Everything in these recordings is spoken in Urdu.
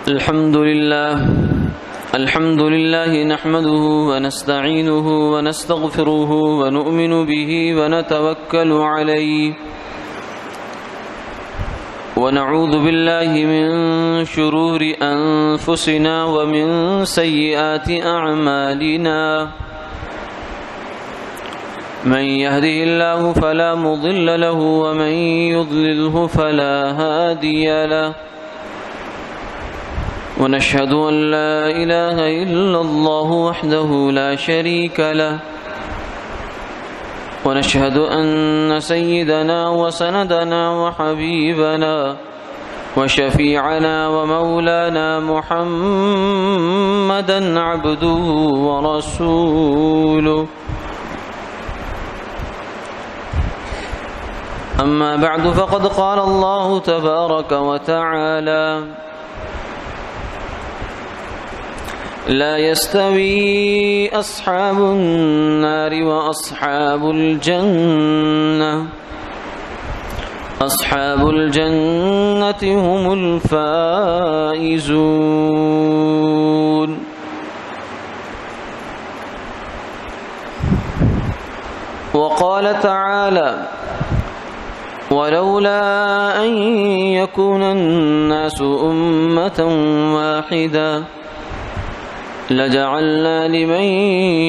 الحمد لله نحمده ونستعينه ونستغفره ونؤمن به ونتوكل عليه ونعوذ بالله من شرور أنفسنا ومن سيئات أعمالنا من يهده الله فلا مضل له ومن يضلله فلا هادي له ونشهد أن لا إله إلا الله وحده لا شريك له ونشهد أن سيدنا وسندنا وحبيبنا وشفيعنا ومولانا محمدا عبده ورسوله أما بعد فقد قال الله تبارك وتعالى لا يستوي أصحاب النار وأصحاب الجنة أصحاب الجنة هم الفائزون. وقال تعالى ولولا أن يكون الناس أمة واحدة لجعلنا لمن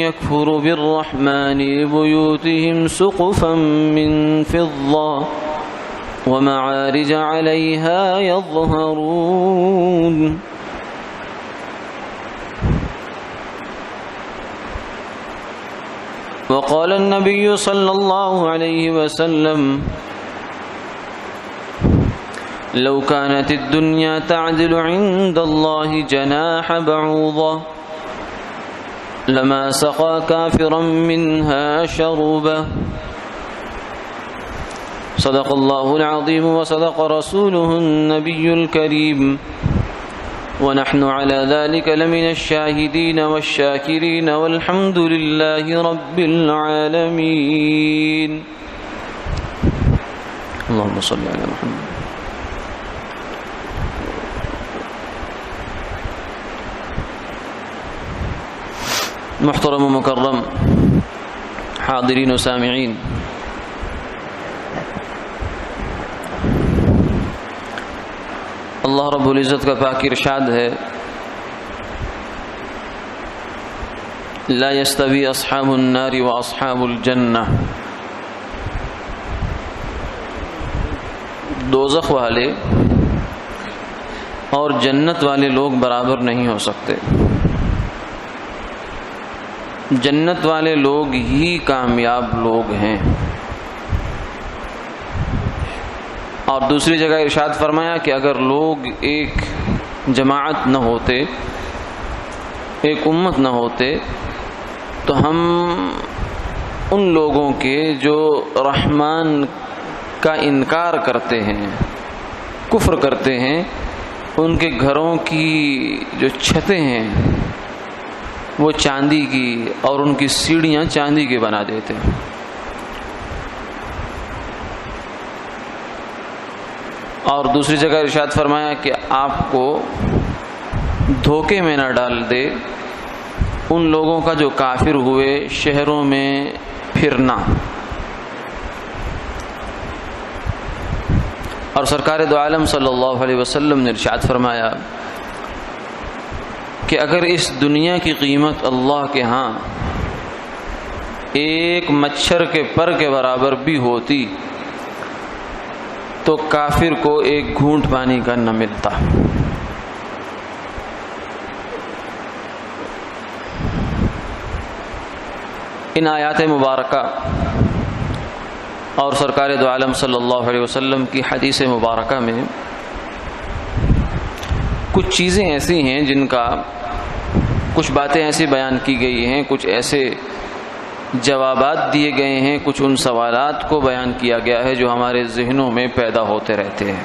يكفر بالرحمن لبيوتهم سقفا من فضة ومعارج عليها يظهرون. وقال النبي صلى الله عليه وسلم لو كانت الدنيا تعدل عند الله جناح بعوضة لما سقى كافرا منها شربة. صدق الله العظيم وصدق رسوله النبي الكريم ونحن على ذلك لمن الشاهدين والشاكرين والحمد لله رب العالمين. اللهم صل على محمد. محترم و مکرم حاضرین و سامعین، اللہ رب العزت کا پاک ارشاد ہے لا يستوي اصحاب النار واصحاب الجنہ، دوزخ والے اور جنت والے لوگ برابر نہیں ہو سکتے. جنت والے لوگ ہی کامیاب لوگ ہیں. اور دوسری جگہ ارشاد فرمایا کہ اگر لوگ ایک جماعت نہ ہوتے، ایک امت نہ ہوتے، تو ہم ان لوگوں کے جو رحمان کا انکار کرتے ہیں، کفر کرتے ہیں، ان کے گھروں کی جو چھتیں ہیں وہ چاندی کی اور ان کی سیڑھیاں چاندی کی بنا دیتے ہیں. اور دوسری جگہ ارشاد فرمایا کہ آپ کو دھوکے میں نہ ڈال دے ان لوگوں کا جو کافر ہوئے شہروں میں پھرنا. اور سرکار دو عالم صلی اللہ علیہ وسلم نے ارشاد فرمایا کہ اگر اس دنیا کی قیمت اللہ کے ہاں ایک مچھر کے پر کے برابر بھی ہوتی تو کافر کو ایک گھونٹ پانی کا نہ ملتا. ان آیات مبارکہ اور سرکار دو عالم صلی اللہ علیہ وسلم کی حدیث مبارکہ میں کچھ چیزیں ایسی ہیں جن کا، کچھ باتیں ایسی بیان کی گئی ہیں، کچھ ایسے جوابات دیے گئے ہیں، کچھ ان سوالات کو بیان کیا گیا ہے جو ہمارے ذہنوں میں پیدا ہوتے رہتے ہیں.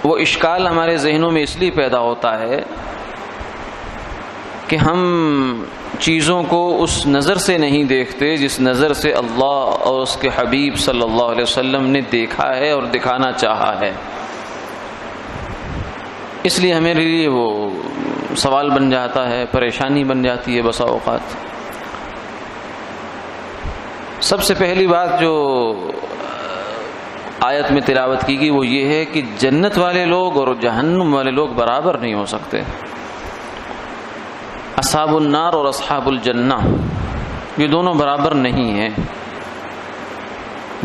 وہ اشکال ہمارے ذہنوں میں اس لیے پیدا ہوتا ہے کہ ہم چیزوں کو اس نظر سے نہیں دیکھتے جس نظر سے اللہ اور اس کے حبیب صلی اللہ علیہ وسلم نے دیکھا ہے اور دکھانا چاہا ہے. اس لیے ہمارے لیے وہ سوال بن جاتا ہے، پریشانی بن جاتی ہے بسا اوقات۔ سب سے پہلی بات جو آیت میں تلاوت کی گئی وہ یہ ہے کہ جنت والے لوگ اور جہنم والے لوگ برابر نہیں ہو سکتے۔ اصحاب النار اور اصحاب الجنہ یہ دونوں برابر نہیں ہیں،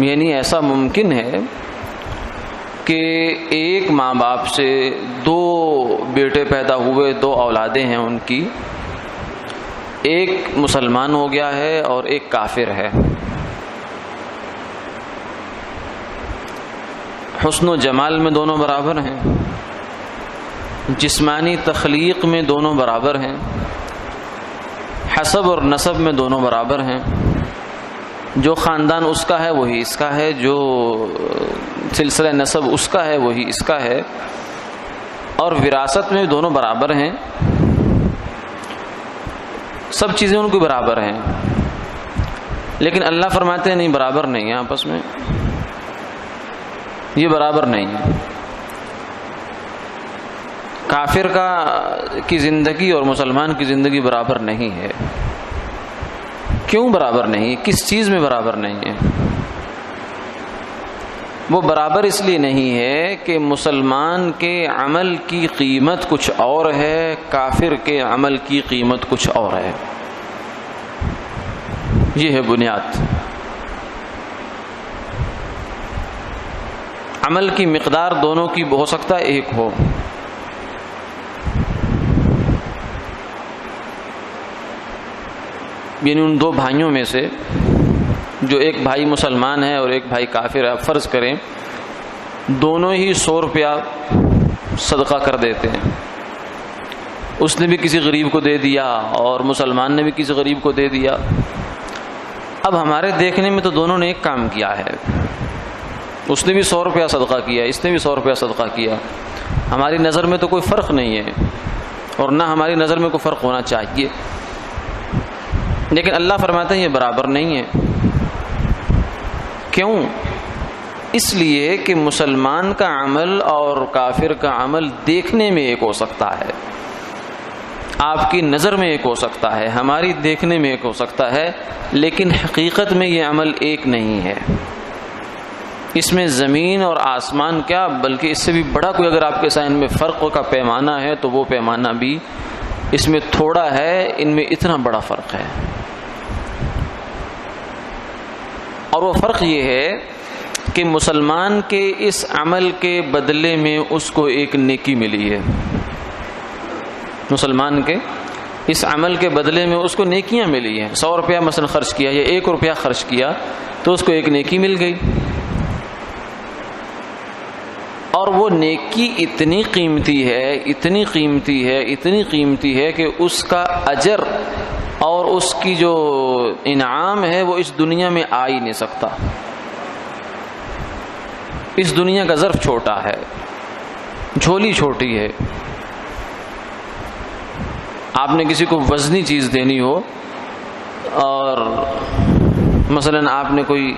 یعنی ایسا ممکن ہے کہ ایک ماں باپ سے دو بیٹے پیدا ہوئے، دو اولادیں ہیں ان کی، ایک مسلمان ہو گیا ہے اور ایک کافر ہے، حسن و جمال میں دونوں برابر ہیں، جسمانی تخلیق میں دونوں برابر ہیں، حسب اور نسب میں دونوں برابر ہیں، جو خاندان اس کا ہے وہی اس کا ہے، جو سلسلہ نسب اس کا ہے وہی اس کا ہے، اور وراثت میں دونوں برابر ہیں، سب چیزیں ان کو برابر ہیں، لیکن اللہ فرماتے ہیں نہیں، برابر نہیں ہے آپس میں، یہ برابر نہیں ہے۔ کافر کی زندگی اور مسلمان کی زندگی برابر نہیں ہے۔ کیوں برابر نہیں ہے؟ کس چیز میں برابر نہیں ہے؟ وہ برابر اس لیے نہیں ہے کہ مسلمان کے عمل کی قیمت کچھ اور ہے، کافر کے عمل کی قیمت کچھ اور ہے۔ یہ ہے بنیاد۔ عمل کی مقدار دونوں کی ہو سکتا ہے ایک ہو، یعنی ان دو بھائیوں میں سے جو ایک بھائی مسلمان ہے اور ایک بھائی کافر ہے، فرض کریں دونوں ہی 100 روپیہ صدقہ کر دیتے ہیں، اس نے بھی کسی غریب کو دے دیا اور مسلمان نے بھی کسی غریب کو دے دیا۔ اب ہمارے دیکھنے میں تو دونوں نے ایک کام کیا ہے، اس نے بھی 100 روپیہ صدقہ کیا، اس نے بھی 100 روپیہ صدقہ کیا، ہماری نظر میں تو کوئی فرق نہیں ہے اور نہ ہماری نظر میں کوئی فرق ہونا چاہیے، لیکن اللہ فرماتے ہیں یہ برابر نہیں ہے۔ کیوں؟ اس لیے کہ مسلمان کا عمل اور کافر کا عمل دیکھنے میں ایک ہو سکتا ہے، آپ کی نظر میں ایک ہو سکتا ہے، ہماری دیکھنے میں ایک ہو سکتا ہے، لیکن حقیقت میں یہ عمل ایک نہیں ہے۔ اس میں زمین اور آسمان کیا بلکہ اس سے بھی بڑا کوئی اگر آپ کے ذہن میں فرق کا پیمانہ ہے تو وہ پیمانہ بھی اس میں تھوڑا ہے، ان میں اتنا بڑا فرق ہے۔ اور وہ فرق یہ ہے کہ مسلمان کے اس عمل کے بدلے میں اس کو ایک نیکی ملی ہے، مسلمان کے اس عمل کے بدلے میں اس کو نیکیاں ملی ہیں۔ 100 روپیہ مثلا خرچ کیا یا 1 روپیہ خرچ کیا تو اس کو ایک نیکی مل گئی، اور وہ نیکی اتنی قیمتی ہے، اتنی قیمتی ہے، اتنی قیمتی ہے کہ اس کا اجر اور اس کی جو انعام ہے وہ اس دنیا میں آ ہی نہیں سکتا۔ اس دنیا کا ظرف چھوٹا ہے، جھولی چھوٹی ہے۔ آپ نے کسی کو وزنی چیز دینی ہو اور مثلا آپ نے کوئی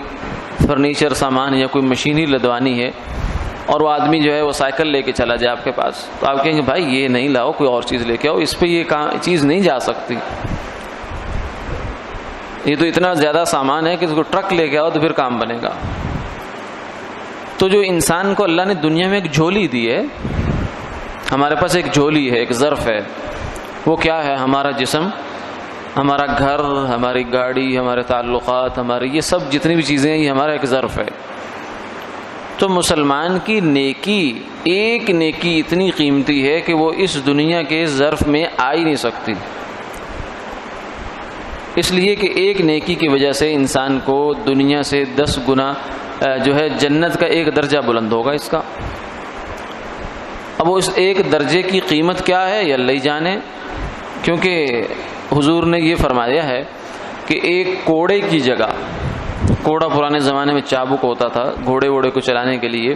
فرنیچر سامان یا کوئی مشین ہی لدوانی ہے اور وہ آدمی جو ہے وہ سائیکل لے کے چلا جائے آپ کے پاس، تو آپ کہیں گے بھائی یہ نہیں لاؤ، کوئی اور چیز لے کے آؤ، اس پہ یہ چیز نہیں جا سکتی، یہ تو اتنا زیادہ سامان ہے کہ اس کو ٹرک لے کے آؤ تو پھر کام بنے گا۔ تو جو انسان کو اللہ نے دنیا میں ایک جھولی دی ہے، ہمارے پاس ایک جھولی ہے، ایک ظرف ہے، وہ کیا ہے؟ ہمارا جسم، ہمارا گھر، ہماری گاڑی، ہمارے تعلقات، ہمارے یہ سب جتنی بھی چیزیں ہیں یہ ہمارا ایک ظرف ہے۔ تو مسلمان کی نیکی، ایک نیکی اتنی قیمتی ہے کہ وہ اس دنیا کے ظرف میں آ ہی نہیں سکتی، اس لیے کہ ایک نیکی کی وجہ سے انسان کو دنیا سے 10 گنا جو ہے جنت کا ایک درجہ بلند ہوگا اس کا۔ اب وہ اس ایک درجے کی قیمت کیا ہے یہ اللہ ہی جانے، کیونکہ حضور نے یہ فرمایا ہے کہ ایک کوڑے کی جگہ، کوڑا پرانے زمانے میں چابک ہوتا تھا گھوڑے ووڑے کو چلانے کے لیے،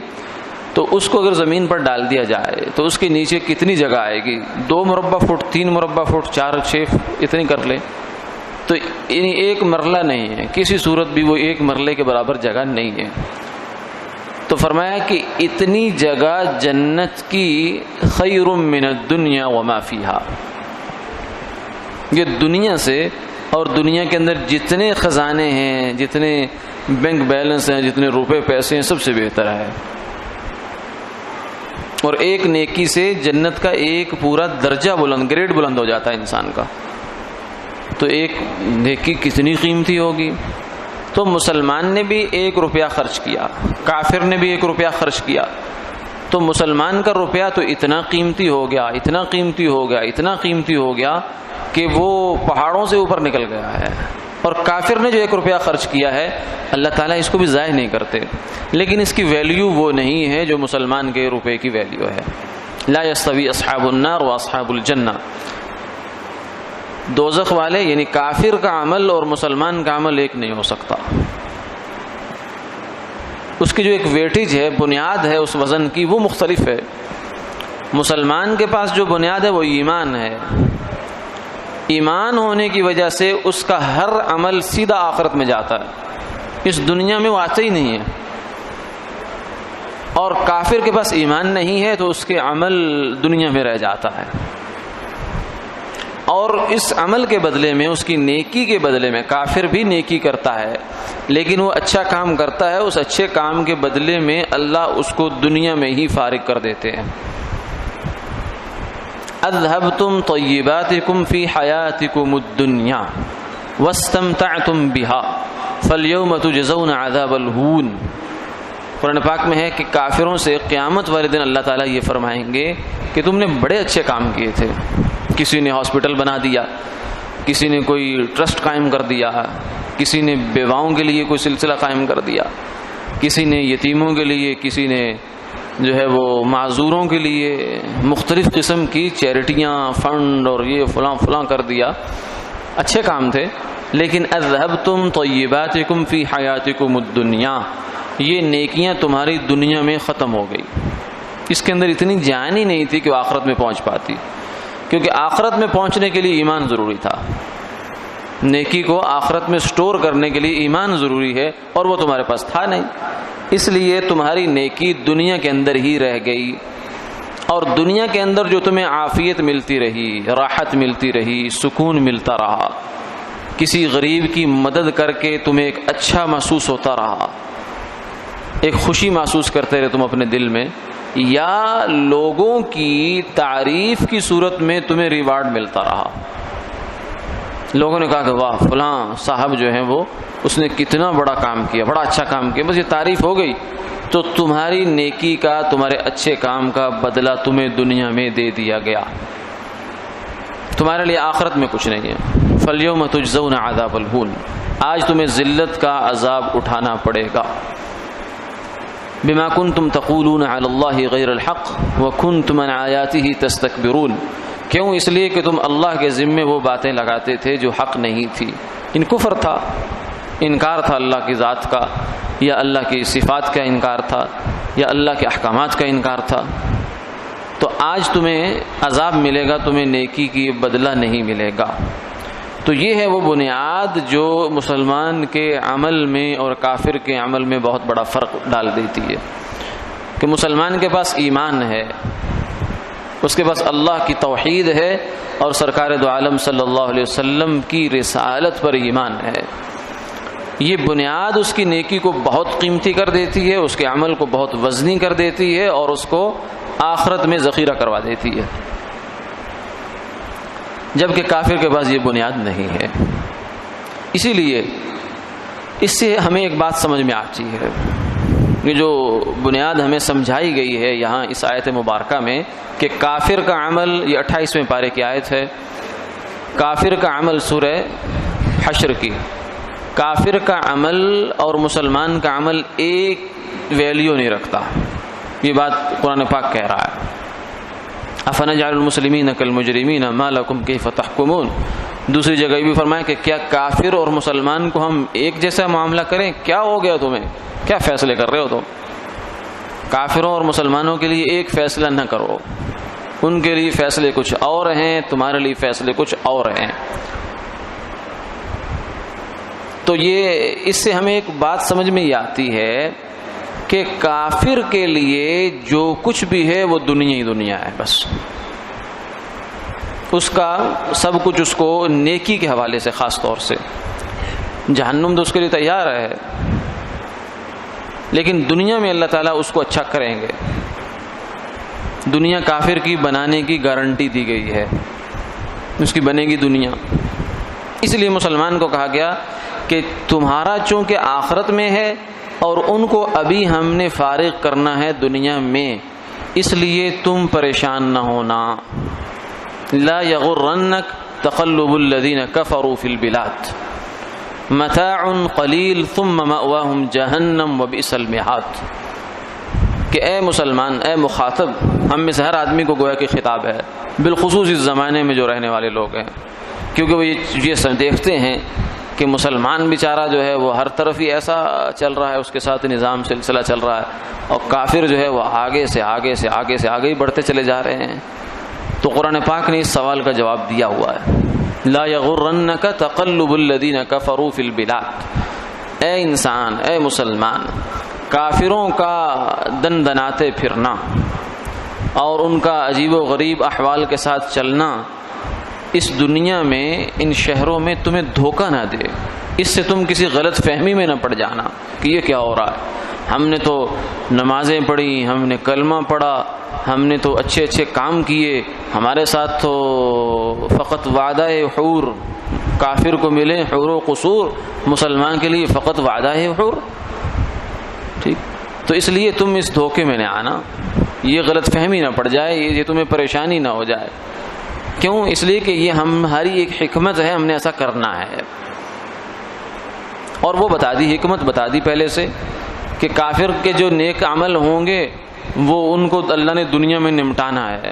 تو اس کو اگر زمین پر ڈال دیا جائے تو اس کے نیچے کتنی جگہ آئے گی؟ 2 مربع فٹ، 3 مربع فٹ، 4، 6 اتنی کر لیں تو ایک مرلہ نہیں ہے، کسی صورت بھی وہ ایک مرلے کے برابر جگہ نہیں ہے۔ تو تو فرمایا کہ اتنی جگہ جنت کی خیر من الدنیا وما فیہا، یہ دنیا سے اور دنیا کے اندر جتنے خزانے ہیں، جتنے بینک بیلنس ہیں، جتنے روپے پیسے ہیں، سب سے بہتر ہے. اور ایک نیکی سے جنت کا ایک پورا درجہ بلند، گریڈ بلند ہو جاتا ہے انسان کا. تو ایک نیکی کتنی قیمتی ہوگی. تو مسلمان نے بھی 1 روپیہ خرچ کیا، کافر نے بھی 1 روپیہ خرچ کیا، تو مسلمان کا روپیہ تو اتنا قیمتی ہو گیا، اتنا قیمتی ہو گیا، اتنا قیمتی ہو گیا کہ وہ پہاڑوں سے اوپر نکل گیا ہے. اور کافر نے جو 1 روپیہ خرچ کیا ہے، اللہ تعالیٰ اس کو بھی ضائع نہیں کرتے، لیکن اس کی ویلیو وہ نہیں ہے جو مسلمان کے روپے کی ویلیو ہے. لا یستوی اصحاب النار و اصحاب الجنہ. دوزخ والے یعنی کافر کا عمل اور مسلمان کا عمل ایک نہیں ہو سکتا. اس کی جو ایک ویٹیج ہے، بنیاد ہے اس وزن کی، وہ مختلف ہے. مسلمان کے پاس جو بنیاد ہے وہ ایمان ہے. ایمان ہونے کی وجہ سے اس کا ہر عمل سیدھا آخرت میں جاتا ہے، اس دنیا میں وہ آتا ہی نہیں ہے. اور کافر کے پاس ایمان نہیں ہے تو اس کے عمل دنیا میں رہ جاتا ہے. اور اس عمل کے بدلے میں، اس کی نیکی کے بدلے میں، کافر بھی نیکی کرتا ہے لیکن وہ اچھا کام کرتا ہے، اس اچھے کام کے بدلے میں اللہ اس کو دنیا میں ہی فارغ کر دیتے ہیں. اذهبتم طیباتکم فی حیاتکم الدنیا واستمتعتم بها فالیوم تجزون عذاب الہون. قرآن پاک میں ہے کہ کافروں سے قیامت والے دن اللہ تعالیٰ یہ فرمائیں گے کہ تم نے بڑے اچھے کام کیے تھے. کسی نے ہاسپٹل بنا دیا، کسی نے کوئی ٹرسٹ قائم کر دیا، کسی نے بیواؤں کے لیے کوئی سلسلہ قائم کر دیا، کسی نے یتیموں کے لیے، کسی نے جو ہے وہ معذوروں کے لیے مختلف قسم کی چیریٹیاں، فنڈ اور یہ فلاں فلاں کر دیا. اچھے کام تھے، لیکن اذهبتم طیباتکم فی حیاتکم الدنیا، یہ نیکیاں تمہاری دنیا میں ختم ہو گئی. اس کے اندر اتنی جان ہی نہیں تھی کہ وہ آخرت میں پہنچ پاتی، کیونکہ آخرت میں پہنچنے کے لیے ایمان ضروری تھا. نیکی کو آخرت میں سٹور کرنے کے لیے ایمان ضروری ہے، اور وہ تمہارے پاس تھا نہیں، اس لیے تمہاری نیکی دنیا کے اندر ہی رہ گئی. اور دنیا کے اندر جو تمہیں عافیت ملتی رہی، راحت ملتی رہی، سکون ملتا رہا، کسی غریب کی مدد کر کے تمہیں ایک اچھا محسوس ہوتا رہا، ایک خوشی محسوس کرتے رہے تم اپنے دل میں، یا لوگوں کی تعریف کی صورت میں تمہیں ریوارڈ ملتا رہا. لوگوں نے کہا کہ واہ فلاں صاحب جو ہیں وہ اس نے کتنا بڑا کام کیا، بڑا اچھا کام کیا، بس یہ تعریف ہو گئی، تو تمہاری نیکی کا، تمہارے اچھے کام کا بدلہ تمہیں دنیا میں دے دیا گیا. تمہارے لیے آخرت میں کچھ نہیں ہے. فَالْيَوْمَ تُجْزَوْنَ عَذَابَ الْهُونِ، آج تمہیں ذلت کا عذاب اٹھانا پڑے گا. بما کنتم تقولون علی اللہ غیر الحق وکنتم عن آیاتہ تستکبرون. کیوں؟ اس لیے کہ تم اللہ کے ذمے وہ باتیں لگاتے تھے جو حق نہیں تھی. ان کفر تھا، انکار تھا اللہ کی ذات کا، یا اللہ کی صفات کا انکار تھا، یا اللہ کے احکامات کا انکار تھا. تو آج تمہیں عذاب ملے گا، تمہیں نیکی کی بدلہ نہیں ملے گا. تو یہ ہے وہ بنیاد جو مسلمان کے عمل میں اور کافر کے عمل میں بہت بڑا فرق ڈال دیتی ہے. کہ مسلمان کے پاس ایمان ہے، اس کے پاس اللہ کی توحید ہے، اور سرکار دو عالم صلی اللہ علیہ وسلم کی رسالت پر ایمان ہے. یہ بنیاد اس کی نیکی کو بہت قیمتی کر دیتی ہے، اس کے عمل کو بہت وزنی کر دیتی ہے، اور اس کو آخرت میں ذخیرہ کروا دیتی ہے. جبکہ کافر کے پاس یہ بنیاد نہیں ہے. اسی لیے اس سے ہمیں ایک بات سمجھ میں آتی ہے، یہ جو بنیاد ہمیں سمجھائی گئی ہے یہاں اس آیت مبارکہ میں، کہ کافر کا عمل، یہ 28ویں پارے کی آیت ہے، کافر کا عمل سورہ حشر کی، کافر کا عمل اور مسلمان کا عمل ایک ویلیو نہیں رکھتا. یہ بات قرآن پاک کہہ رہا ہے. افنجعل المسلمین کالمجرمین ما لکم کیف تحکمون. دوسری جگہ بھی فرمایا کہ کیا کافر اور مسلمان کو ہم ایک جیسا معاملہ کریں؟ کیا ہو گیا تمہیں؟ کیا فیصلے کر رہے ہو تم؟ کافروں اور مسلمانوں کے لیے ایک فیصلہ نہ کرو، ان کے لیے فیصلے کچھ اور ہیں، تمہارے لیے فیصلے کچھ اور ہیں. تو یہ اس سے ہمیں ایک بات سمجھ میں یہ آتی ہے کہ کافر کے لیے جو کچھ بھی ہے وہ دنیا ہی دنیا ہے، بس اس کا سب کچھ اس کو نیکی کے حوالے سے، خاص طور سے جہنم تو اس کے لیے تیار ہے، لیکن دنیا میں اللہ تعالیٰ اس کو اچھا کریں گے۔ دنیا کافر کی بنانے کی گارنٹی دی گئی ہے، اس کی بنے گی دنیا۔ اس لیے مسلمان کو کہا گیا کہ تمہارا چونکہ آخرت میں ہے اور ان کو ابھی ہم نے فارغ کرنا ہے دنیا میں، اس لیے تم پریشان نہ ہونا۔ لا یغرنک تقلب الذین کفروا فی البلاد متاع قلیل ثم مأواہم جہنم وبئس المہاد۔ کہ اے مسلمان، اے مخاطب، ہم میں سے ہر آدمی کو گویا کہ خطاب ہے، بالخصوص اس زمانے میں جو رہنے والے لوگ ہیں، کیونکہ وہ یہ دیکھتے ہیں کہ مسلمان بیچارہ جو ہے وہ ہر طرف ہی ایسا چل رہا ہے، اس کے ساتھ نظام سلسلہ چل رہا ہے، اور کافر جو ہے وہ آگے سے آگے سے آگے سے آگے ہی بڑھتے چلے جا رہے ہیں۔ تو قرآن پاک نے اس سوال کا جواب دیا ہوا ہے، لا یغرنک تقلب الذین کفروا فی البلاد۔ اے انسان، اے مسلمان، کافروں کا دن دناتے پھرنا اور ان کا عجیب و غریب احوال کے ساتھ چلنا اس دنیا میں، ان شہروں میں تمہیں دھوکہ نہ دے، اس سے تم کسی غلط فہمی میں نہ پڑ جانا کہ یہ کیا ہو رہا ہے، ہم نے تو نمازیں پڑھی، ہم نے کلمہ پڑھا، ہم نے تو اچھے اچھے کام کیے، ہمارے ساتھ تو فقط وعدہ حور کافر کو ملے حور و قصور، مسلمان کے لیے فقط وعدہ حور۔ ٹھیک، تو اس لیے تم اس دھوکے میں نہ آنا، یہ غلط فہمی نہ پڑ جائے، یہ تمہیں پریشانی نہ ہو جائے۔ کیوں؟ اس لیے کہ یہ ہماری ایک حکمت ہے، ہم نے ایسا کرنا ہے۔ اور وہ بتا دی، حکمت بتا دی پہلے سے، کہ کافر کے جو نیک عمل ہوں گے وہ ان کو اللہ نے دنیا میں نمٹانا ہے،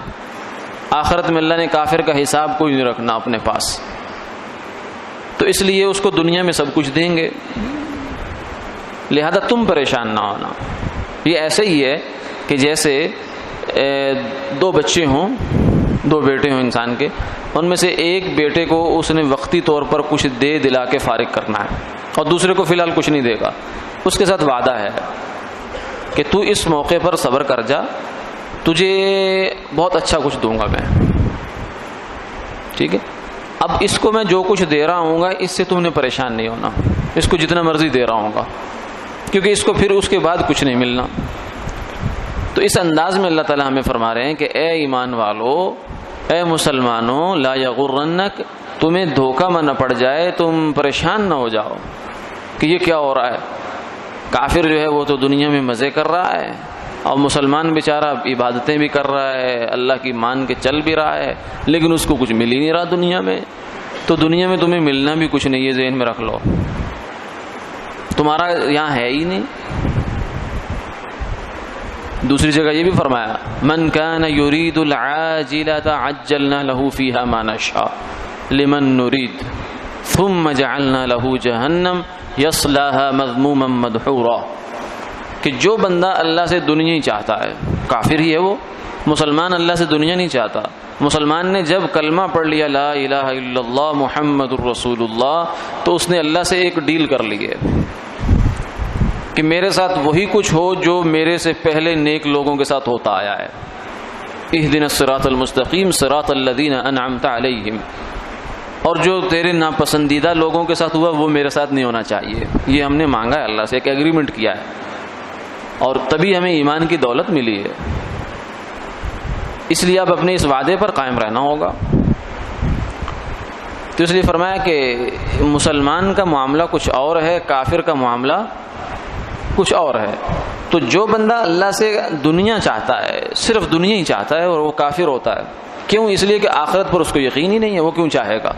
آخرت میں اللہ نے کافر کا حساب کوئی نہیں رکھنا اپنے پاس، تو اس لیے اس کو دنیا میں سب کچھ دیں گے، لہذا تم پریشان نہ ہونا۔ یہ ایسے ہی ہے کہ جیسے دو بچے ہوں، دو بیٹے ہوں انسان کے، ان میں سے ایک بیٹے کو اس نے وقتی طور پر کچھ دے دلا کے فارغ کرنا ہے اور دوسرے کو فی الحال کچھ نہیں دے گا، اس کے ساتھ وعدہ ہے کہ تو اس موقع پر صبر کر جا، تجھے بہت اچھا کچھ دوں گا میں، ٹھیک ہے؟ اب اس کو میں جو کچھ دے رہا ہوں گا اس سے تم نے پریشان نہیں ہونا، اس کو جتنا مرضی دے رہا ہوں گا، کیونکہ اس کو پھر اس کے بعد کچھ نہیں ملنا۔ تو اس انداز میں اللہ تعالیٰ ہمیں فرما رہے ہیں کہ اے ایمان والو، اے مسلمانوں، لا یغرنک، تمہیں دھوکہ میں نہ پڑ جائے، تم پریشان نہ ہو جاؤ کہ یہ کیا ہو رہا ہے، کافر جو ہے وہ تو دنیا میں مزے کر رہا ہے اور مسلمان بیچارہ عبادتیں بھی کر رہا ہے، اللہ کی مان کے چل بھی رہا ہے، لیکن اس کو کچھ مل ہی نہیں رہا دنیا میں، تو دنیا میں تمہیں ملنا بھی کچھ نہیں، یہ ذہن میں رکھ لو، تمہارا یہاں ہے ہی نہیں۔ دوسری جگہ یہ بھی فرمایا، من کان یرید العاجلۃ عجلنا له فیہا ما نشاء لمن نرید ثم جعلنا له جہنم یصلاها مذموما مدحورا۔ کہ جو بندہ اللہ سے دنیا ہی چاہتا ہے، کافر ہی ہے وہ، مسلمان اللہ سے دنیا نہیں چاہتا، مسلمان نے جب کلمہ پڑھ لیا لا الہ الا اللہ محمد الرسول اللہ، تو اس نے اللہ سے ایک ڈیل کر لی ہے کہ میرے ساتھ وہی کچھ ہو جو میرے سے پہلے نیک لوگوں کے ساتھ ہوتا آیا ہے، اہدنا الصراط المستقیم صراط الذین انعمت علیہم، اور جو تیرے ناپسندیدہ لوگوں کے ساتھ ہوا وہ میرے ساتھ نہیں ہونا چاہیے۔ یہ ہم نے مانگا ہے اللہ سے، ایک ایگریمنٹ کیا ہے، اور تبھی ہمیں ایمان کی دولت ملی ہے، اس لیے اب اپنے اس وعدے پر قائم رہنا ہوگا۔ تو اس لیے فرمایا کہ مسلمان کا معاملہ کچھ اور ہے، کافر کا معاملہ کچھ اور ہے۔ تو جو بندہ اللہ سے دنیا چاہتا ہے، صرف دنیا ہی چاہتا ہے، اور وہ کافر ہوتا ہے، کیوں؟ اس لیے کہ آخرت پر اس کو یقین ہی نہیں ہے، وہ کیوں چاہے گا؟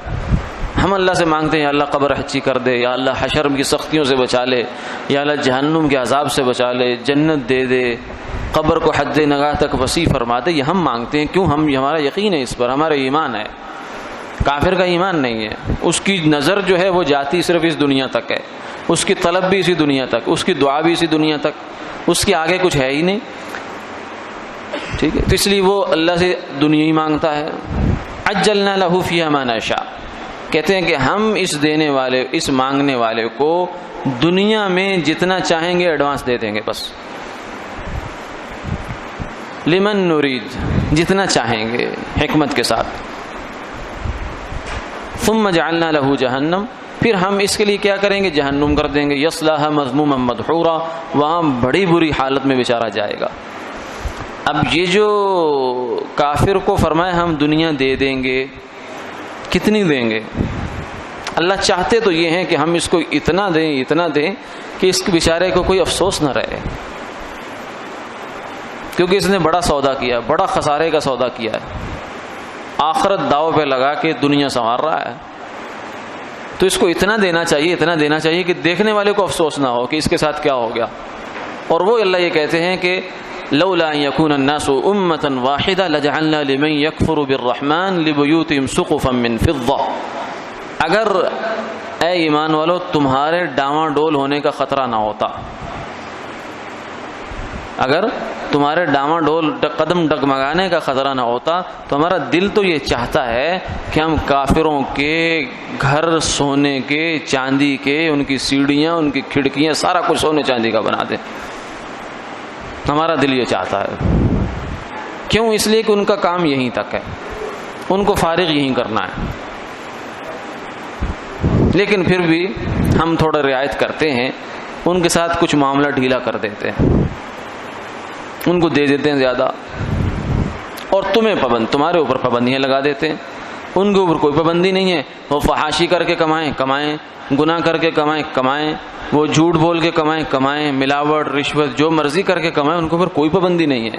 ہم اللہ سے مانگتے ہیں یا اللہ قبر اچھی کر دے، یا اللہ حشر کی سختیوں سے بچا لے، یا اللہ جہنم کے عذاب سے بچا لے، جنت دے دے، قبر کو حد نگاہ تک وسیع فرما دے، یہ ہم مانگتے ہیں، کیوں؟ ہمارا یقین ہے اس پر، ہمارا ایمان ہے۔ کافر کا ایمان نہیں ہے، اس کی نظر جو ہے وہ جاتی صرف اس دنیا تک ہے، اس کی طلب بھی اسی دنیا تک، اس کی دعا بھی اسی دنیا تک، اس کے آگے کچھ ہے ہی نہیں، ٹھیک ہے؟ تو اس لیے وہ اللہ سے دنیا ہی مانگتا ہے۔ عجلنا لہ فیہا ما نشاء، کہتے ہیں کہ ہم اس دینے والے، اس مانگنے والے کو دنیا میں جتنا چاہیں گے ایڈوانس دے دیں گے، بس لمن نرید، جتنا چاہیں گے حکمت کے ساتھ. ثم جعلنا له جہنم، پھر ہم اس کے لیے کیا کریں گے؟ جہنم کر دیں گے. یصلاها مذموما مدحورا، وہاں بڑی بری حالت میں بیچارہ جائے گا. اب یہ جو کافر کو فرمایا ہم دنیا دے دیں گے، کتنی دیں گے؟ اللہ چاہتے تو یہ ہیں کہ ہم اس کو اتنا دیں کہ اس کے بیچارے کو کوئی افسوس نہ رہے، کیونکہ اس نے بڑا سودا کیا، بڑا خسارے کا سودا کیا ہے، آخرت داؤ پہ لگا کے دنیا سنوار رہا ہے. تو اس کو اتنا دینا چاہیے کہ دیکھنے والے کو افسوس نہ ہو کہ اس کے ساتھ کیا ہو گیا. اور وہ اللہ یہ کہتے ہیں کہ لولا ان يكون الناس امة واحدة لجعلنا لمن يكفر بالرحمن لبيوتهم سقفا من فضة. اگر اے ایمان والو تمہارے ڈاواں ڈول ہونے کا خطرہ نہ ہوتا، اگر تمہارے ڈاواں ڈول قدم ڈگمگانے کا خطرہ نہ ہوتا تو ہمارا دل تو یہ چاہتا ہے کہ ہم کافروں کے گھر سونے کے، چاندی کے، ان کی سیڑھیاں، ان کی کھڑکیاں، سارا کچھ سونے چاندی کا بنا دیں. ہمارا دل یہ چاہتا ہے. کیوں؟ اس لیے کہ ان کا کام یہیں تک ہے، ان کو فارغ یہیں کرنا ہے. لیکن پھر بھی ہم تھوڑا رعایت کرتے ہیں، ان کے ساتھ کچھ معاملہ ڈھیلا کر دیتے ہیں، ان کو دے دیتے ہیں زیادہ، اور تمہارے اوپر پابندیاں لگا دیتے ہیں. ان کے اوپر کوئی پابندی نہیں ہے. وہ فحاشی کر کے کمائیں، گناہ کر کے کمائیں، وہ جھوٹ بول کے کمائیں، ملاوٹ، رشوت، جو مرضی کر کے کمائیں، ان کے اوپر کوئی پابندی نہیں ہے.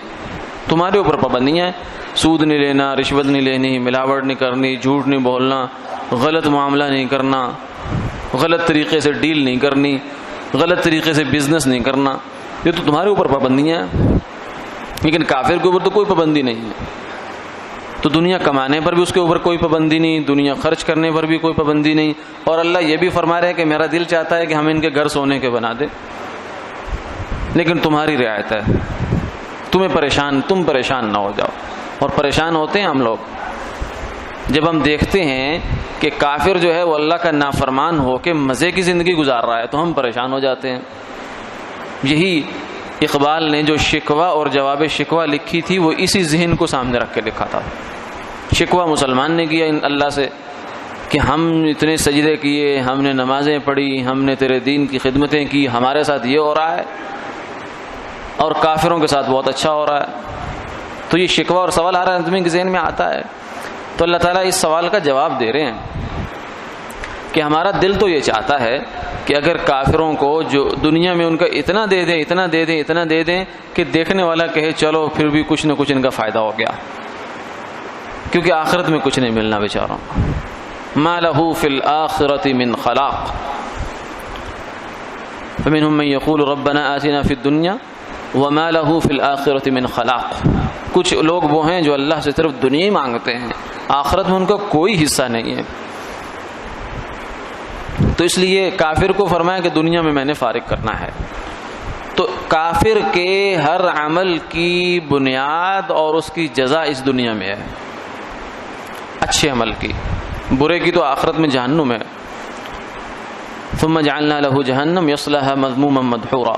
تمہارے اوپر پابندیاں ہیں. سود نہیں لینا، رشوت نہیں لینی، ملاوٹ نہیں کرنی، جھوٹ نہیں بولنا، غلط معاملہ نہیں کرنا، غلط طریقے سے ڈیل نہیں کرنی، غلط طریقے سے بزنس نہیں کرنا. یہ تو تمہارے اوپر پابندیاں ہیں. لیکن کافر کے اوپر تو کوئی پابندی نہیں ہے. تو دنیا کمانے پر بھی اس کے اوپر کوئی پابندی نہیں، دنیا خرچ کرنے پر بھی کوئی پابندی نہیں. اور اللہ یہ بھی فرما رہے ہیں کہ میرا دل چاہتا ہے کہ ہم ان کے گھر سونے کے بنا دیں، لیکن تمہاری رعایت ہے، تم پریشان نہ ہو جاؤ. اور پریشان ہوتے ہیں ہم لوگ جب ہم دیکھتے ہیں کہ کافر جو ہے وہ اللہ کا نافرمان ہو کے مزے کی زندگی گزار رہا ہے، تو ہم پریشان ہو جاتے ہیں. یہی اقبال نے جو شکوہ اور جواب شکوہ لکھی تھی وہ اسی ذہن کو سامنے رکھ کے لکھا تھا. شکوہ مسلمان نے کیا اللہ سے کہ ہم اتنے سجدے کیے، ہم نے نمازیں پڑھی، ہم نے تیرے دین کی خدمتیں کی، ہمارے ساتھ یہ ہو رہا ہے اور کافروں کے ساتھ بہت اچھا ہو رہا ہے. تو یہ شکوہ اور سوال ہر آدمی کے ذہن میں آتا ہے. تو اللہ تعالیٰ اس سوال کا جواب دے رہے ہیں کہ ہمارا دل تو یہ چاہتا ہے کہ اگر کافروں کو جو دنیا میں ان کا اتنا دے دیں کہ دیکھنے والا کہے چلو پھر بھی کچھ نہ کچھ ان کا فائدہ ہو گیا، کیونکہ آخرت میں کچھ نہیں ملنا بیچاروں. ما له فی الآخرۃ من خلاق فمنهم من یقول ربنا آتنا فی الدنیا وما له فی الآخرۃ من خلاق. کچھ لوگ وہ ہیں جو اللہ سے صرف دنیا ہی مانگتے ہیں، آخرت میں ان کا کوئی حصہ نہیں ہے. تو اس لیے کافر کو فرمایا کہ دنیا میں میں نے فارغ کرنا ہے. تو کافر کے ہر عمل کی بنیاد اور اس کی جزا اس دنیا میں ہے، اچھے عمل کی، برے کی تو آخرت میں جہنم ہے. ثم جعلنا له جہنم یصلاها مذموما مدحورا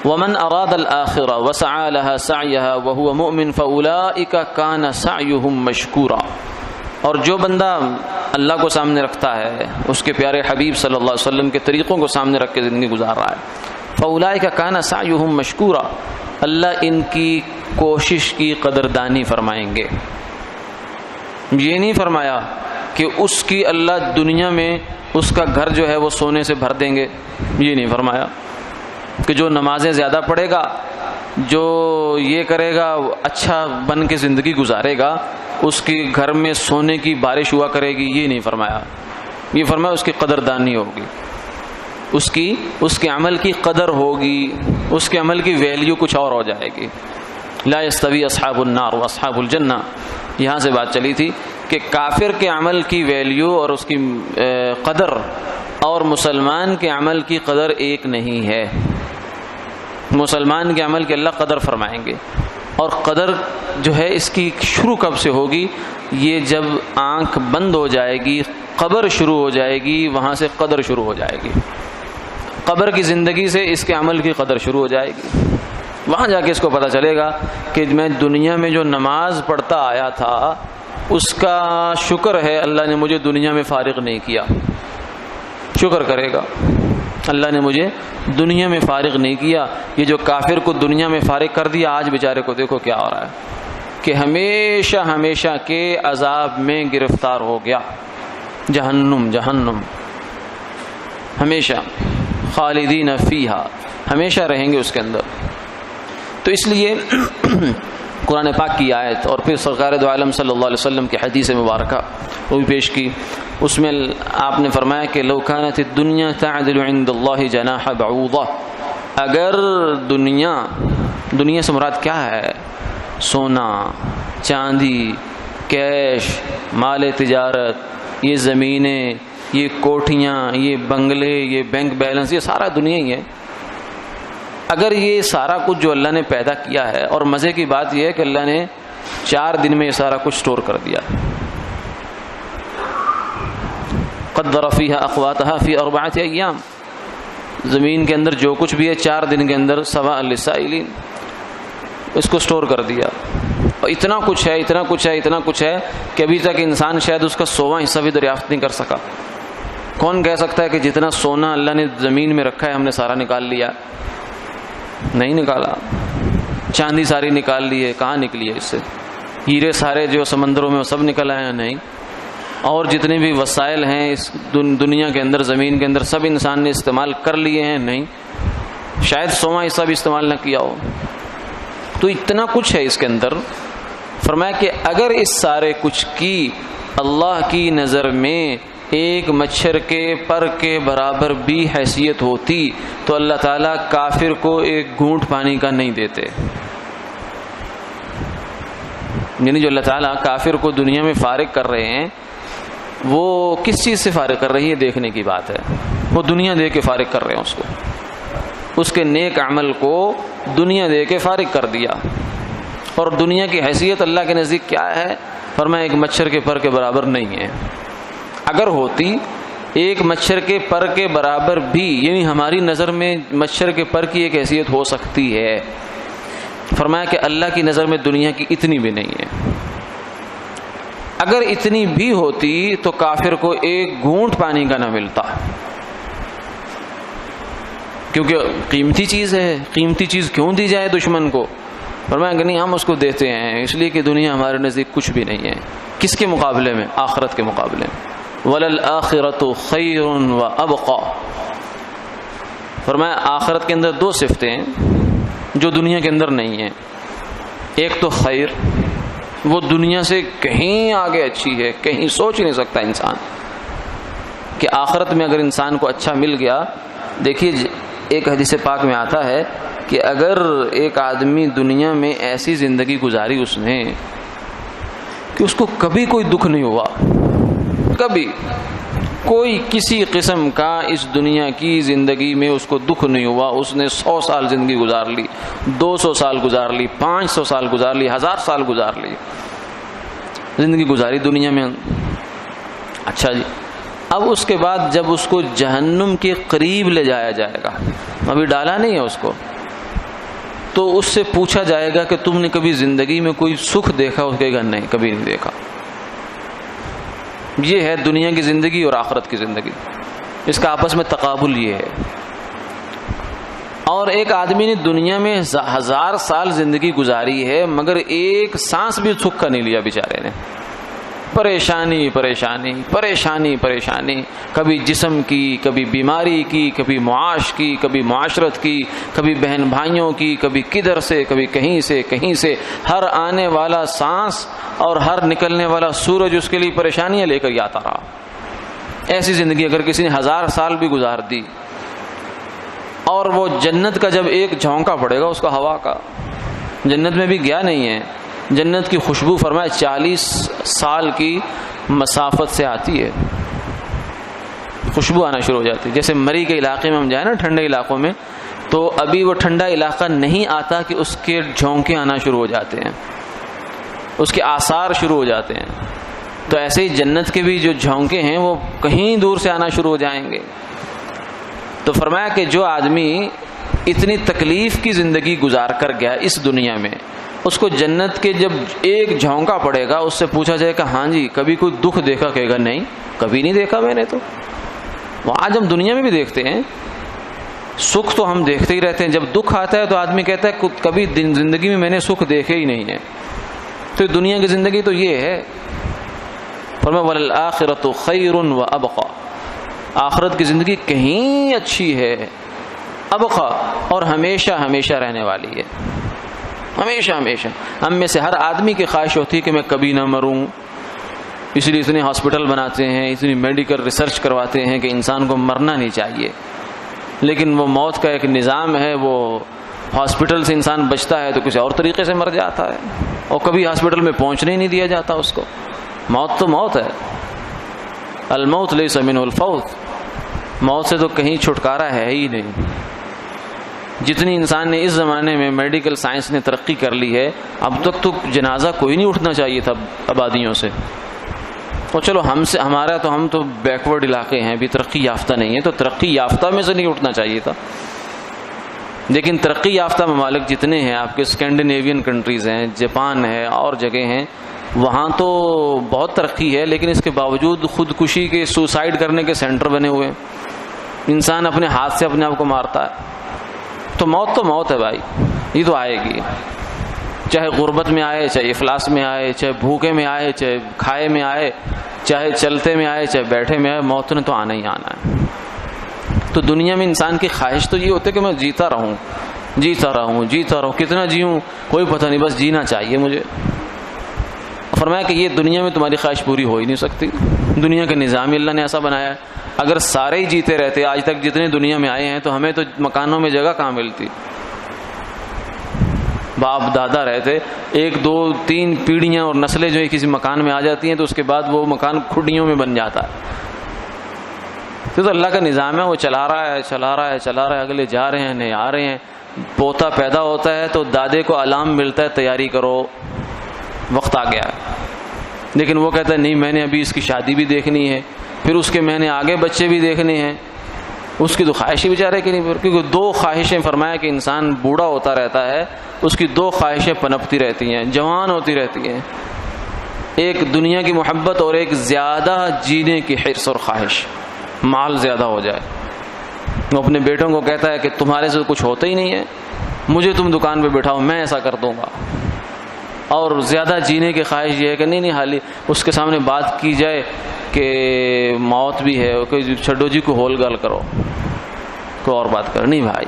ومن اراد الآخرة وسعى لها سعيها وهو مؤمن فأولئك كان سعيهم مشكورا. اور جو بندہ اللہ کو سامنے رکھتا ہے، اس کے پیارے حبیب صلی اللہ علیہ وسلم کے طریقوں کو سامنے رکھ کے زندگی گزار رہا ہے، فَأُولَئِكَ كَانَ سَعْيُهُمْ مَشْكُورًا، اللہ ان کی کوشش کی قدردانی فرمائیں گے. یہ نہیں فرمایا کہ اس کی اللہ دنیا میں اس کا گھر جو ہے وہ سونے سے بھر دیں گے، یہ نہیں فرمایا کہ جو نمازیں زیادہ پڑھے گا، جو یہ کرے گا، اچھا بن کے زندگی گزارے گا، اس کے گھر میں سونے کی بارش ہوا کرے گی، یہ نہیں فرمایا. یہ فرمایا اس کی قدردانی ہوگی، اس کے عمل کی قدر ہوگی، اس کے عمل کی ویلیو کچھ اور ہو جائے گی. لا یستوی اصحاب النار واصحاب الجنہ، یہاں سے بات چلی تھی کہ کافر کے عمل کی ویلیو اور اس کی قدر اور مسلمان کے عمل کی قدر ایک نہیں ہے. مسلمان کے عمل کے اللہ قدر فرمائیں گے، اور قدر جو ہے اس کی شروع کب سے ہوگی؟ یہ جب آنکھ بند ہو جائے گی، قبر شروع ہو جائے گی، وہاں سے قدر شروع ہو جائے گی. قبر کی زندگی سے اس کے عمل کی قدر شروع ہو جائے گی. وہاں جا کے اس کو پتہ چلے گا کہ میں دنیا میں جو نماز پڑھتا آیا تھا اس کا شکر ہے اللہ نے مجھے دنیا میں فارغ نہیں کیا. شکر کرے گا اللہ نے مجھے دنیا میں فارغ نہیں کیا. یہ جو کافر کو دنیا میں فارغ کر دیا، آج بیچارے کو دیکھو کیا ہو رہا ہے کہ ہمیشہ ہمیشہ کے عذاب میں گرفتار ہو گیا. جہنم ہمیشہ خالدین فیہا، ہمیشہ رہیں گے اس کے اندر. تو اس لیے قرآن پاک کی آیت اور پھر سرکار دو عالم صلی اللہ علیہ وسلم کی حدیث مبارکہ وہ بھی پیش کی. اس میں آپ نے فرمایا کہ لو كانت الدنيا تعدل عند الله جناح بعوضہ، اگر دنیا سے مراد کیا ہے؟ سونا، چاندی، کیش، مال تجارت، یہ زمینیں، یہ کوٹھیاں، یہ بنگلے، یہ بینک بیلنس، یہ سارا دنیا ہی ہے. اگر یہ سارا کچھ جو اللہ نے پیدا کیا ہے، اور مزے کی بات یہ ہے کہ اللہ نے 4 دن میں یہ سارا کچھ سٹور کر دیا. قدر فیہا اقواتہا فی 4 ایام، زمین کے اندر جو کچھ بھی ہے 4 دن کے اندر سواء للسائلین، اس کو سٹور کر دیا. اور اتنا کچھ ہے کہ ابھی تک انسان شاید اس کا 100واں حصہ بھی دریافت نہیں کر سکا. کون کہہ سکتا ہے کہ جتنا سونا اللہ نے زمین میں رکھا ہے ہم نے سارا نکال لیا؟ نہیں نکالا. چاندی ساری نکال لی ہے، کہاں نکلی ہے اس سے؟ ہیرے سارے جو سمندروں میں وہ سب نکل آئے ہیں؟ نہیں. اور جتنے بھی وسائل ہیں اس دنیا کے اندر، زمین کے اندر، سب انسان نے استعمال کر لیے ہیں؟ نہیں. شاید 100واں حصہ بھی استعمال نہ کیا ہو. تو اتنا کچھ ہے اس کے اندر. فرمایا کہ اگر اس سارے کچھ کی اللہ کی نظر میں ایک مچھر کے پر کے برابر بھی حیثیت ہوتی تو اللہ تعالیٰ کافر کو ایک گھونٹ پانی کا نہیں دیتے. یعنی جو اللہ تعالیٰ کافر کو دنیا میں فارغ کر رہے ہیں وہ کس چیز سے فارغ کر رہی ہے دیکھنے کی بات ہے. وہ دنیا دے کے فارغ کر رہے ہیں اس کو، اس کے نیک عمل کو دنیا دے کے فارغ کر دیا. اور دنیا کی حیثیت اللہ کے نزدیک کیا ہے؟ فرمایا ایک مچھر کے پر کے برابر نہیں ہے. اگر ہوتی ایک مچھر کے پر کے برابر بھی، یعنی ہماری نظر میں مچھر کے پر کی ایک حیثیت ہو سکتی ہے. فرمایا کہ اللہ کی نظر میں دنیا کی اتنی بھی نہیں ہے. اگر اتنی بھی ہوتی تو کافر کو ایک گھونٹ پانی کا نہ ملتا، کیونکہ قیمتی چیز ہے. قیمتی چیز کیوں دی جائے دشمن کو؟ فرمایا کہ نہیں، ہم اس کو دیتے ہیں اس لیے کہ دنیا ہمارے نزدیک کچھ بھی نہیں ہے. کس کے مقابلے میں؟ آخرت کے مقابلے میں. وَلَلْآخِرَةُ خَيْرٌ وَأَبْقَى. فرمایا آخرت کے اندر 2 صفتیں ہیں جو دنیا کے اندر نہیں ہیں. ایک تو خیر، وہ دنیا سے کہیں آگے اچھی ہے، کہیں سوچ نہیں سکتا انسان کہ آخرت میں اگر انسان کو اچھا مل گیا. دیکھیے ایک حدیث پاک میں آتا ہے کہ اگر ایک آدمی دنیا میں ایسی زندگی گزاری اس نے کہ اس کو کبھی کوئی دکھ نہیں ہوا، کبھی کوئی کسی قسم کا اس دنیا کی زندگی میں اس کو دکھ نہیں ہوا، اس نے 100 سال زندگی گزار لی، 200 سال گزار لی، 500 سال گزار لی، 1000 سال گزار لی، زندگی گزاری دنیا میں. اچھا جی، اب اس کے بعد جب اس کو جہنم کے قریب لے جایا جائے گا، ابھی ڈالا نہیں ہے اس کو، تو اس سے پوچھا جائے گا کہ تم نے کبھی زندگی میں کوئی سکھ دیکھا؟ اس کہے گا نہیں، کبھی نہیں دیکھا. یہ ہے دنیا کی زندگی اور آخرت کی زندگی، اس کا آپس میں تقابل یہ ہے. اور ایک آدمی نے دنیا میں 1000 سال زندگی گزاری ہے مگر ایک سانس بھی سکھ کا نہیں لیا بیچارے نے. پریشانی پریشانی پریشانی پریشانی، کبھی جسم کی، کبھی بیماری کی، کبھی معاش کی، کبھی معاشرت کی، کبھی بہن بھائیوں کی، کبھی کدھر سے، کبھی کہیں سے کہیں سے. ہر آنے والا سانس اور ہر نکلنے والا سورج اس کے لیے پریشانیاں لے کر آتا رہا. ایسی زندگی اگر کسی نے 1000 سال بھی گزار دی، اور وہ جنت کا جب ایک جھونکا پڑے گا اس کا ہوا کا، جنت میں بھی گیا نہیں ہے، جنت کی خوشبو فرمایا 40 سال کی مسافت سے آتی ہے، خوشبو آنا شروع ہو جاتی ہے. جیسے مری کے علاقے میں ہم جائیں نا ٹھنڈے علاقوں میں، تو ابھی وہ ٹھنڈا علاقہ نہیں آتا کہ اس کے جھونکے آنا شروع ہو جاتے ہیں، اس کے آثار شروع ہو جاتے ہیں. تو ایسے ہی جنت کے بھی جو جھونکے ہیں وہ کہیں دور سے آنا شروع ہو جائیں گے. تو فرمایا کہ جو آدمی اتنی تکلیف کی زندگی گزار کر گیا اس دنیا میں، اس کو جنت کے جب ایک جھونکا پڑے گا، اس سے پوچھا جائے کہ ہاں جی کبھی کوئی دکھ دیکھا؟ کہے گا نہیں، کبھی نہیں دیکھا میں نے تو۔ وہ آج ہم دنیا میں بھی دیکھتے ہیں، سکھ تو ہم دیکھتے ہی رہتے ہیں، جب دکھ آتا ہے تو آدمی کہتا ہے کبھی زندگی میں میں نے سکھ دیکھے ہی نہیں ہے۔ تو دنیا کی زندگی تو یہ ہے۔ فرمایا وَلَلْآخِرَةُ خَيْرٌ وَأَبْقَىٰ، آخرت کی زندگی کہیں اچھی ہے، ابقا، اور ہمیشہ ہمیشہ رہنے والی ہے، ہمیشہ ہمیشہ۔ ہم میں سے ہر آدمی کی خواہش ہوتی ہے کہ میں کبھی نہ مروں، اس لیے اتنے ہاسپٹل بناتے ہیں، اتنی میڈیکل ریسرچ کرواتے ہیں کہ انسان کو مرنا نہیں چاہیے، لیکن وہ موت کا ایک نظام ہے، وہ ہاسپٹل سے انسان بچتا ہے تو کسی اور طریقے سے مر جاتا ہے، اور کبھی ہاسپٹل میں پہنچنے ہی نہیں دیا جاتا اس کو۔ موت تو موت ہے، الموت لیس منہ الفوت، موت سے تو کہیں چھٹکارا ہے ہی نہیں۔ جتنی انسان نے اس زمانے میں میڈیکل سائنس نے ترقی کر لی ہے، اب تک تو جنازہ کوئی نہیں اٹھنا چاہیے تھا آبادیوں سے۔ اور چلو ہم تو بیکورڈ علاقے ہیں، ابھی ترقی یافتہ نہیں ہے، تو ترقی یافتہ میں سے نہیں اٹھنا چاہیے تھا۔ لیکن ترقی یافتہ ممالک جتنے ہیں، آپ کے اسکینڈینیوین کنٹریز ہیں، جاپان ہے اور جگہ ہیں، وہاں تو بہت ترقی ہے، لیکن اس کے باوجود خودکشی کے، سوسائڈ کرنے کے سینٹر بنے ہوئے ہیں، انسان اپنے ہاتھ سے اپنے آپ کو مارتا ہے۔ تو موت ہے بھائی، یہ تو آئے گی، چاہے غربت میں آئے، چاہے افلاس میں آئے، چاہے بھوکے میں آئے، چاہے کھائے میں آئے، چاہے چلتے میں آئے، چاہے بیٹھے میں آئے، موت نے تو آنا ہی آنا ہے۔ تو دنیا میں انسان کی خواہش تو یہ ہوتی ہے کہ میں جیتا رہوں، کتنا جیوں کوئی پتہ نہیں، بس جینا چاہیے مجھے۔ فرمایا کہ یہ دنیا میں تمہاری خواہش پوری ہو ہی نہیں سکتی، دنیا کا نظام اللہ نے ایسا بنایا ہے۔ اگر سارے ہی جیتے رہتے، آج تک جتنے دنیا میں آئے ہیں، تو ہمیں تو مکانوں میں جگہ کہاں ملتی؟ باپ دادا رہتے، 1 2 3 پیڑھیاں اور نسلیں جو ہے کسی مکان میں آ جاتی ہیں، تو اس کے بعد وہ مکان کھڈیوں میں بن جاتا ہے۔ تو اللہ کا نظام ہے، وہ چلا رہا ہے، اگلے جا رہے ہیں، نئے آ رہے ہیں۔ پوتا پیدا ہوتا ہے تو دادے کو الارم ملتا ہے، تیاری کرو، وقت آ گیا۔ لیکن وہ کہتا ہے نہیں، میں نے ابھی اس کی شادی بھی دیکھنی ہے، پھر اس کے میں نے آگے بچے بھی دیکھنے ہیں۔ اس کی تو خواہشیں بیچارے کی نہیں، کیونکہ 2 خواہشیں، فرمایا کہ انسان بوڑھا ہوتا رہتا ہے، اس کی 2 خواہشیں پنپتی رہتی ہیں، جوان ہوتی رہتی ہیں، ایک دنیا کی محبت اور ایک زیادہ جینے کی حرص اور خواہش، مال زیادہ ہو جائے۔ وہ اپنے بیٹوں کو کہتا ہے کہ تمہارے سے کچھ ہوتا ہی نہیں ہے، مجھے تم دکان پہ بٹھاؤ، میں ایسا کر دوں گا۔ اور زیادہ جینے کی خواہش یہ ہے کہ نہیں حالی اس کے سامنے بات کی جائے کہ موت بھی ہے، کوئی چھڈو جی کو ہول گال کرو، کوئی اور بات کرو، نہیں بھائی۔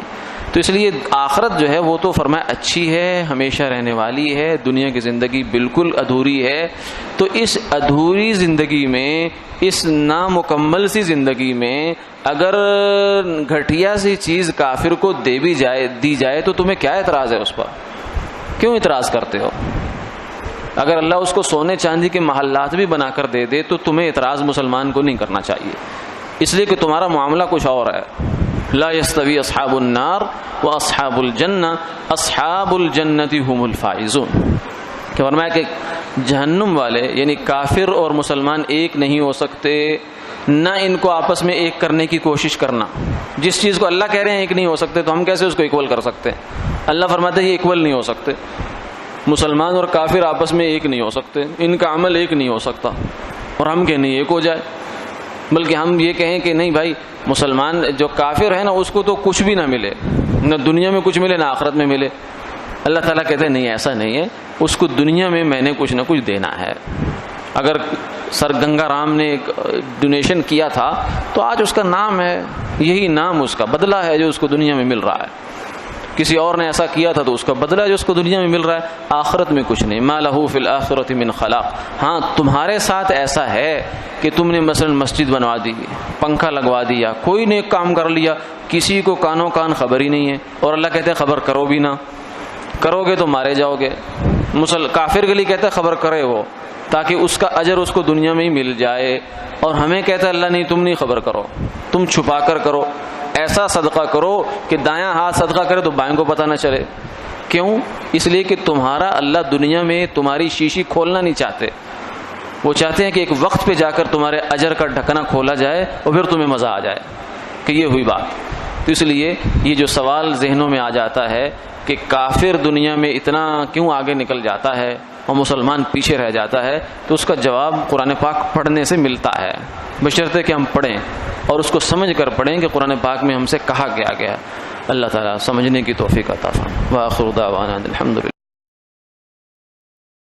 تو اس لیے آخرت جو ہے وہ تو فرمایا اچھی ہے، ہمیشہ رہنے والی ہے، دنیا کی زندگی بالکل ادھوری ہے۔ تو اس ادھوری زندگی میں، اس نامکمل سی زندگی میں اگر گھٹیا سی چیز کافر کو دی جائے تو تمہیں کیا اعتراض ہے اس پر؟ کیوں اعتراض کرتے ہو؟ اگر اللہ اس کو سونے چاندی کے محلات بھی بنا کر دے دے تو تمہیں اعتراض مسلمان کو نہیں کرنا چاہیے، اس لیے کہ تمہارا معاملہ کچھ اور ہے۔ لا يستوی اصحاب النار واصحاب الجنہ، اصحاب الجنۃ هم الفائزون، کہ فرمایا کہ جہنم والے یعنی کافر اور مسلمان ایک نہیں ہو سکتے، نہ ان کو آپس میں ایک کرنے کی کوشش کرنا۔ جس چیز کو اللہ کہہ رہے ہیں ایک نہیں ہو سکتے، تو ہم کیسے اس کو ایکول کر سکتے ہیں؟ اللہ فرماتے ہیں یہ ایکول نہیں ہو سکتے، مسلمان اور کافر آپس میں ایک نہیں ہو سکتے، ان کا عمل ایک نہیں ہو سکتا، اور ہم کہ نہیں ایک ہو جائے، بلکہ ہم یہ کہیں کہ نہیں بھائی مسلمان جو کافر ہے نا اس کو تو کچھ بھی نہ ملے، نہ دنیا میں کچھ ملے نہ آخرت میں ملے۔ اللہ تعالیٰ کہتے ہیں نہیں ایسا نہیں ہے، اس کو دنیا میں میں نے کچھ نہ کچھ دینا ہے۔ اگر سر گنگا رام نے ایک ڈونیشن کیا تھا تو آج اس کا نام ہے، یہی نام اس کا بدلہ ہے جو اس کو دنیا میں مل رہا ہے۔ کسی اور نے ایسا کیا تھا تو اس کا بدلہ جو اس کو دنیا میں مل رہا ہے، آخرت میں کچھ نہیں۔ ما لہ فی الآخرۃ من خلاق۔ ہاں تمہارے ساتھ ایسا ہے کہ تم نے مثلا مسجد بنوا دی، پنکھا لگوا دیا، کوئی نیک کام کر لیا، کسی کو کانوں کان خبر ہی نہیں ہے، اور اللہ کہتے ہیں خبر کرو بھی نہ، کرو گے تو مارے جاؤ گے۔ کافر کے لیے کہتا ہے خبر کرے وہ، تاکہ اس کا اجر اس کو دنیا میں ہی مل جائے، اور ہمیں کہتا ہے اللہ نہیں تم نہیں خبر کرو، تم چھپا کر کرو، ایسا صدقہ کرو کہ دایاں ہاتھ صدقہ کرے تو بائیں کو پتہ نہ چلے۔ کیوں؟ اس لیے کہ تمہارا اللہ دنیا میں تمہاری شیشی کھولنا نہیں چاہتے، وہ چاہتے ہیں کہ ایک وقت پہ جا کر تمہارے اجر کا ڈھکنا کھولا جائے اور پھر تمہیں مزہ آ جائے کہ یہ ہوئی بات۔ تو اس لیے یہ جو سوال ذہنوں میں آ جاتا ہے کہ کافر دنیا میں اتنا کیوں آگے نکل جاتا ہے اور مسلمان پیچھے رہ جاتا ہے، تو اس کا جواب قرآن پاک پڑھنے سے ملتا ہے، بشرطے کہ ہم پڑھیں اور اس کو سمجھ کر پڑھیں کہ قرآن پاک میں ہم سے کہا کیا گیا۔ اللہ تعالیٰ سمجھنے کی توفیق عطا فرمائے۔ وآخر دعوانا الحمدللہ۔